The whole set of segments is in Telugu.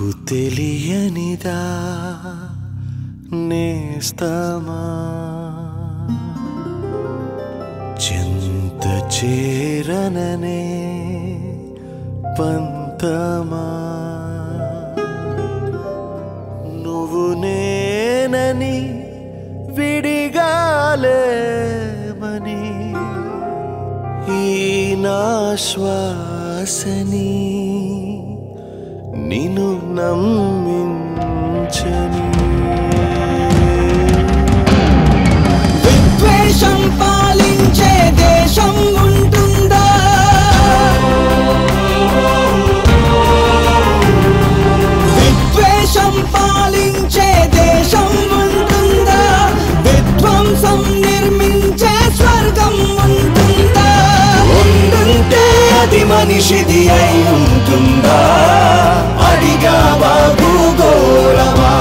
నీకు తెలియనిదా నేస్తమా చింత చేరననే పంతమా నువ్వు నేనని విడిగాలేమని ఈ నా శ్వాసని నిన్ను నమ్మించని విద్వేషం పాలించే దేశం ఉంటుందా విద్వేషం పాలించే దేశం ఉంటుందా విధ్వంసం నిర్మించే స్వర్గం ఉంటుందా ఉంటుంటే అది మనిషిది అయి ఉంటుందా అడిగావా భూగోళమా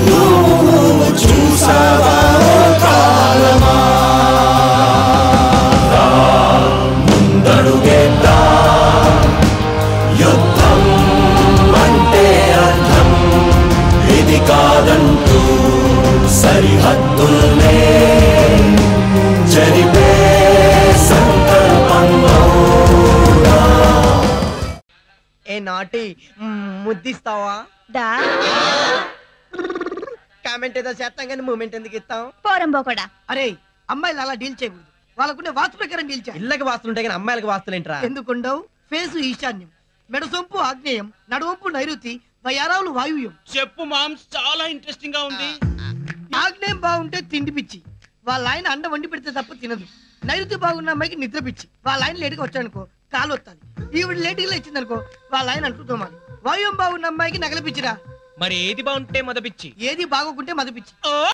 నువ్వు చూసావా కాలమా ముందడుగేద్దా యుద్ధం అంటే అర్థం ఇది కాదంటూ సరిహద్దుల్నే జరిపే సంకల్పంలో ఏ నాటి ముద్దిస్తావా దా కామెంట్ ఏదో చేస్తాం కానీ మూమెంట్ ఎందుకు ఇస్తాం పోరంబోకడా. అరే అమ్మాయిలు అలా డీల్ చేయకూడదు వాళ్ళకుండే వాస్తు ప్రకారం డీల్ చేయాలి ఇళ్ళకి వాస్తుంటాయి కానీ అమ్మాయిలకి వాస్తులేంట్రా ఎందుకుండవు ఫేసు ఈశాన్యం మెడ సొంపు ఆగ్నేయం నడువంపు నైరుతి వయారావులు వాయువ్యం చెప్పు మామ్స్ చాలా ఇంట్రెస్టింగ్ గా ఉంది. ఆగ్నేయం బాగుంటే తిండి పిచ్చి వాళ్ళ ఆయన అండ వండి పెడితే తప్ప తినదు నైరుతి బాగున్న అమ్మాయికి నిద్ర పిచ్చి వాళ్ళ ఆయన లేటుగా వచ్చాడనుకో కాలు వస్తాది ఈవిడ లేటుగా ఇచ్చిందనుకో వాళ్ళ ఆయన అంటూ తోమాలి వాయువ్యం బాగున్న అమ్మాయికి నగల పిచ్చిరా మరి ఏది బాగుంటే మొదపిచ్చి ఏది బాగోకుంటే మద పిచ్చి